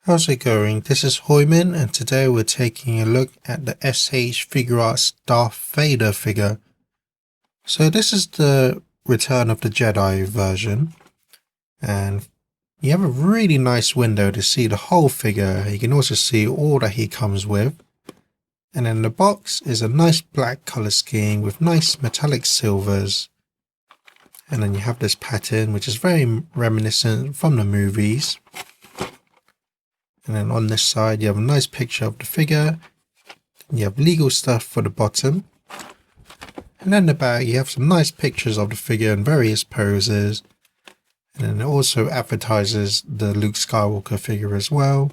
How's it going? This is Hoiman, and today we're taking a look at the S.H.Figuarts Darth Vader figure. So this is the Return of the Jedi version, and you have a really nice window to see the whole figure. You can also see all that he comes with. And in the box is a nice black color scheme with nice metallic silvers. And then you have this pattern which is very reminiscent from the movies. And then on this side you have a nice picture of the figure. You have legal stuff for the bottom. And then the back you have some nice pictures of the figure in various poses. And then it also advertises the Luke Skywalker figure as well.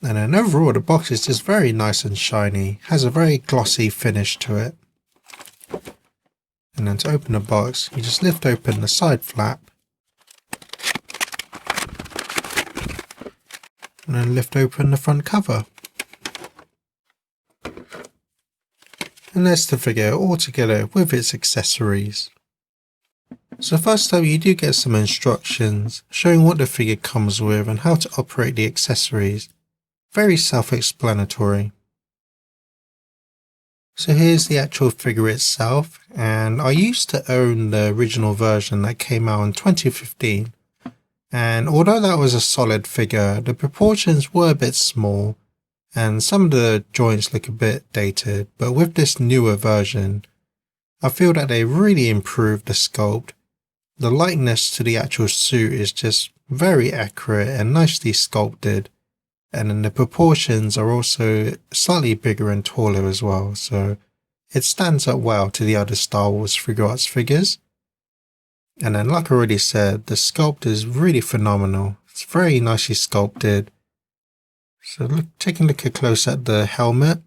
And then overall the box is just very nice and shiny. Has a very glossy finish to it. And then to open the box you just lift open the side flap. And then lift open the front cover. And there's the figure all together with its accessories. So first up you do get some instructions showing what the figure comes with and how to operate the accessories. Very self-explanatory. So here's the actual figure itself, and I used to own the original version that came out in 2015. And although that was a solid figure, the proportions were a bit small and some of the joints look a bit dated, but with this newer version, I feel that they really improved the sculpt. The likeness to the actual suit is just very accurate and nicely sculpted, and then the proportions are also slightly bigger and taller as well, so it stands up well to the other Star Wars Figuarts figures. And then like I already said, the sculpt is really phenomenal. It's very nicely sculpted. So taking a look close at the helmet,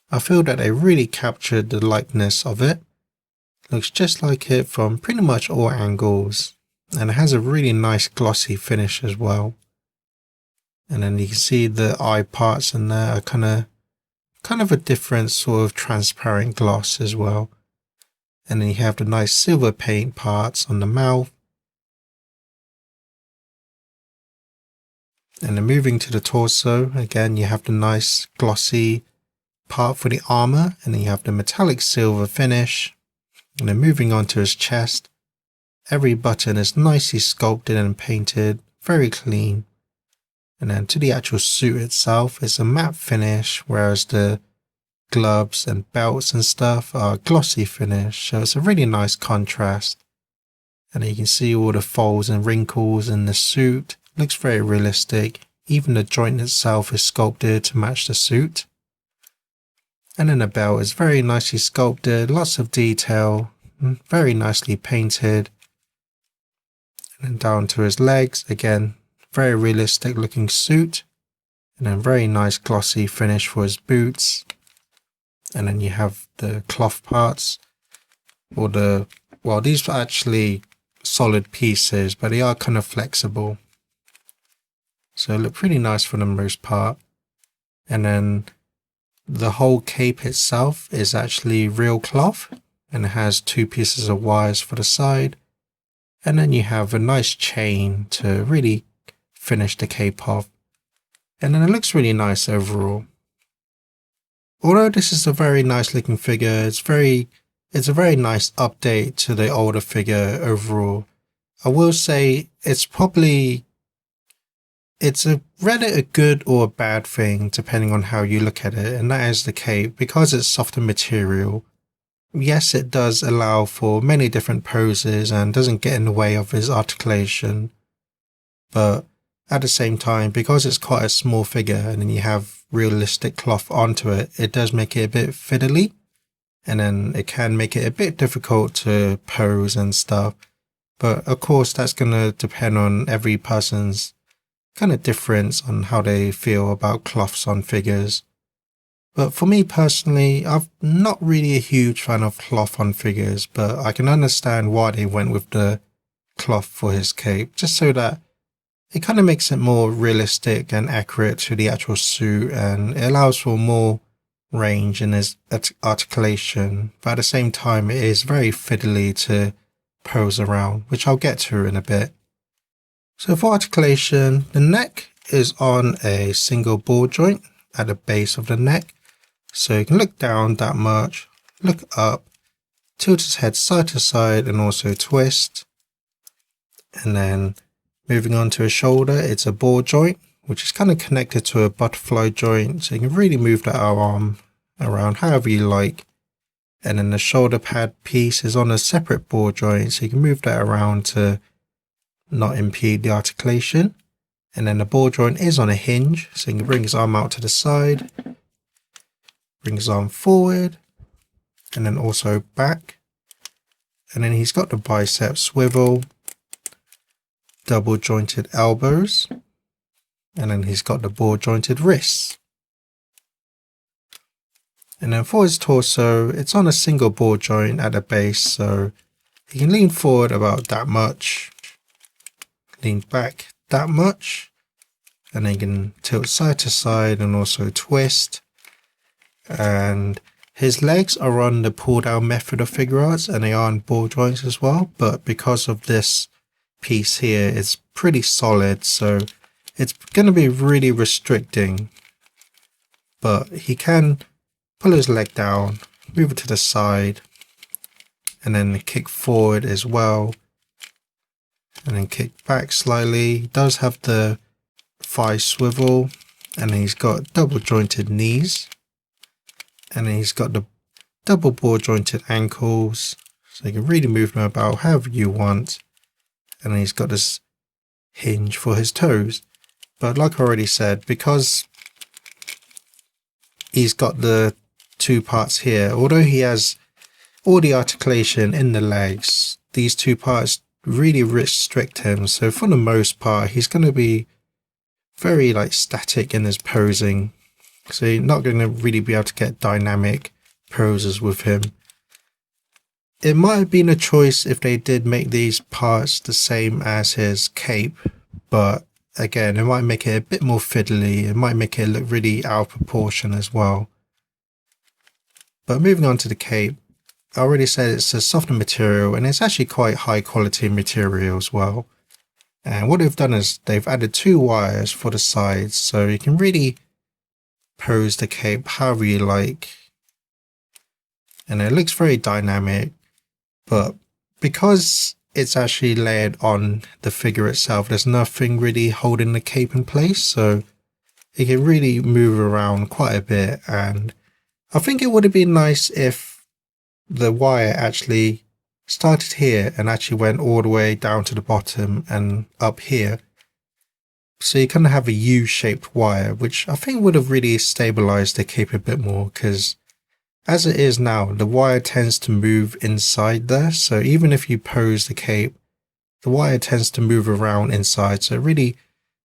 I feel that they really captured the likeness of it. Looks just like it from pretty much all angles. And it has a really nice glossy finish as well. And then you can see the eye parts in there are kind of a different sort of transparent gloss as well. And then you have the nice silver paint parts on the mouth. And then moving to the torso, again you have the nice glossy part for the armor, and then you have the metallic silver finish. And then moving on to his chest, every button is nicely sculpted and painted, very clean. And then to the actual suit itself, it's a matte finish, whereas the gloves and belts and stuff are glossy finish, so it's a really nice contrast. And you can see all the folds and wrinkles in the suit. Looks very realistic. Even the joint itself is sculpted to match the suit. And then the belt is very nicely sculpted, lots of detail, very nicely painted. And then down to his legs, again very realistic looking suit, and then very nice glossy finish for his boots. And then you have the cloth parts, or these are actually solid pieces, but they are kind of flexible. So they look pretty nice for the most part. And then the whole cape itself is actually real cloth, and it has two pieces of wires for the side. And then you have a nice chain to really finish the cape off. And then it looks really nice overall. Although this is a very nice looking figure, it's a very nice update to the older figure overall. I will say it's rather a good or a bad thing depending on how you look at it, and that is the cape. Because it's softer material, yes, it does allow for many different poses and doesn't get in the way of his articulation, but at the same time, because it's quite a small figure and then you have realistic cloth onto it, it does make it a bit fiddly, and then it can make it a bit difficult to pose and stuff. But of course that's going to depend on every person's kind of difference on how they feel about cloths on figures. But for me personally, I'm not really a huge fan of cloth on figures, but I can understand why they went with the cloth for his cape, just so that it kind of makes it more realistic and accurate to the actual suit, and it allows for more range in his articulation, but at the same time it is very fiddly to pose around, which I'll get to in a bit. So for articulation, the neck is on a single ball joint at the base of the neck. So you can look down that much, look up, tilt his head side to side and also twist. And then moving on to his shoulder, it's a ball joint, which is kind of connected to a butterfly joint. So you can really move that arm around however you like. And then the shoulder pad piece is on a separate ball joint, so you can move that around to not impede the articulation. And then the ball joint is on a hinge, so you can bring his arm out to the side, bring his arm forward, and then also back. And then he's got the bicep swivel, double jointed elbows, and then he's got the ball jointed wrists. And then for his torso, it's on a single ball joint at the base, so he can lean forward about that much, lean back that much, and then you can tilt side to side and also twist. And his legs are on the pull down method of Figuarts, and they are on ball joints as well, but because of this piece here, it's pretty solid, so it's going to be really restricting. But he can pull his leg down, move it to the side, and then kick forward as well, and then kick back slightly. He does have the thigh swivel, and then he's got double jointed knees, and then he's got the double ball jointed ankles, so you can really move them about however you want. And then he's got this hinge for his toes. But like I already said, because he's got the two parts here, although he has all the articulation in the legs, these two parts really restrict him. So for the most part, he's going to be very static in his posing. So you're not going to really be able to get dynamic poses with him. It might have been a choice if they did make these parts the same as his cape, but again, it might make it a bit more fiddly. It might make it look really out of proportion as well. But moving on to the cape, I already said it's a softer material, and it's actually quite high quality material as well. And what they've done is they've added 2 wires for the sides, so you can really pose the cape however you like. And it looks very dynamic, but because it's actually layered on the figure itself, there's nothing really holding the cape in place, so it can really move around quite a bit. And I think it would have been nice if the wire actually started here and actually went all the way down to the bottom and up here. So you kind of have a U-shaped wire, which I think would have really stabilized the cape a bit more, because as it is now, the wire tends to move inside there. So even if you pose the cape, the wire tends to move around inside. So it really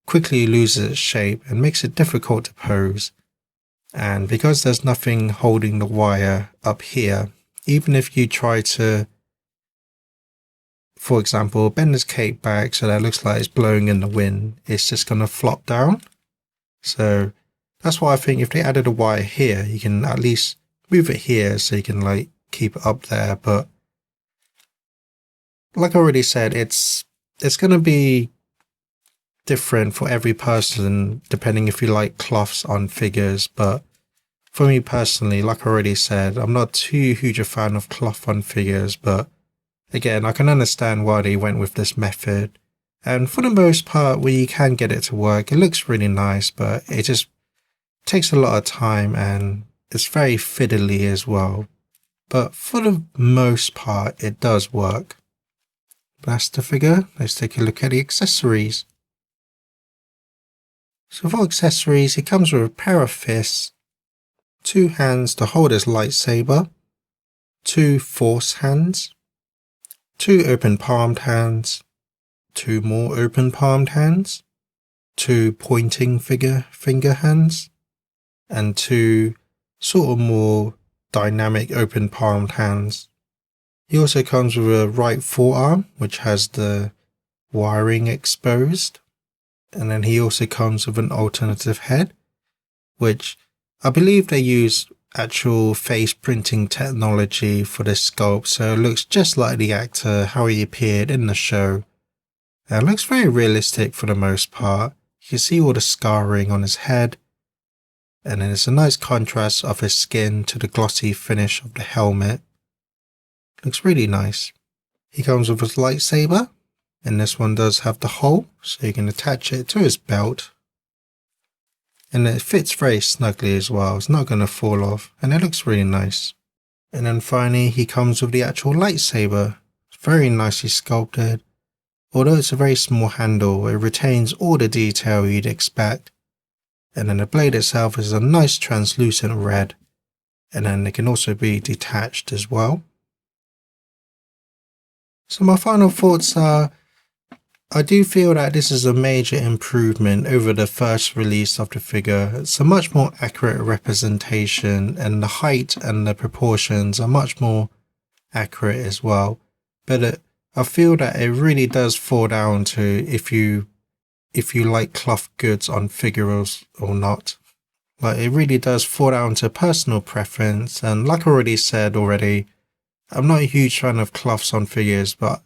quickly loses its shape and makes it difficult to pose. And because there's nothing holding the wire up here, even if you try to, for example, bend this cape back so that it looks like it's blowing in the wind, it's just going to flop down. So that's why I think if they added a wire here, you can at least move it here so you can keep it up there. But like I already said, it's going to be different for every person depending if you like cloths on figures. But for me personally, like I already said, I'm not too huge a fan of cloth on figures, but again, I can understand why they went with this method. And for the most part, where you can get it to work, it looks really nice, but it just takes a lot of time and it's very fiddly as well. But for the most part, it does work. That's the figure. Let's take a look at the accessories. So for accessories, it comes with a pair of fists, 2 hands to hold his lightsaber, 2 force hands, 2 open palmed hands, 2 more open palmed hands, 2 pointing finger hands, and 2 sort of more dynamic open palmed hands. He also comes with a right forearm, which has the wiring exposed. And then he also comes with an alternative head, which I believe they use actual face printing technology for this sculpt, so it looks just like the actor, how he appeared in the show. And it looks very realistic for the most part. You can see all the scarring on his head, and then it's a nice contrast of his skin to the glossy finish of the helmet. Looks really nice. He comes with his lightsaber, and this one does have the hole, so you can attach it to his belt. And it fits very snugly as well, it's not going to fall off, and it looks really nice. And then finally he comes with the actual lightsaber. It's very nicely sculpted. Although it's a very small handle, it retains all the detail you'd expect. And then the blade itself is a nice translucent red, and then it can also be detached as well. So my final thoughts are, I do feel that this is a major improvement over the first release of the figure. It's a much more accurate representation, and the height and the proportions are much more accurate as well. But I feel that it really does fall down to if you like cloth goods on figures or not. Like, it really does fall down to personal preference, and like I already said already, I'm not a huge fan of cloths on figures, but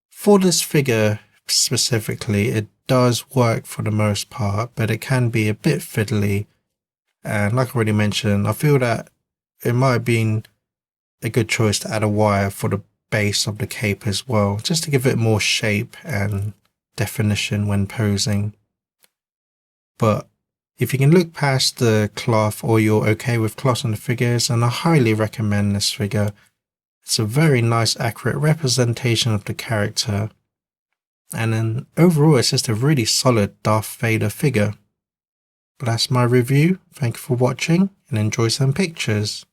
for this figure specifically, it does work for the most part, but it can be a bit fiddly. And like I already mentioned, I feel that it might have been a good choice to add a wire for the base of the cape as well, just to give it more shape and definition when posing. But if you can look past the cloth, or you're okay with cloth on the figures, then I highly recommend this figure. It's a very nice, accurate representation of the character, and then overall it's just a really solid Darth Vader figure. But that's my review. Thank you for watching, and enjoy some pictures.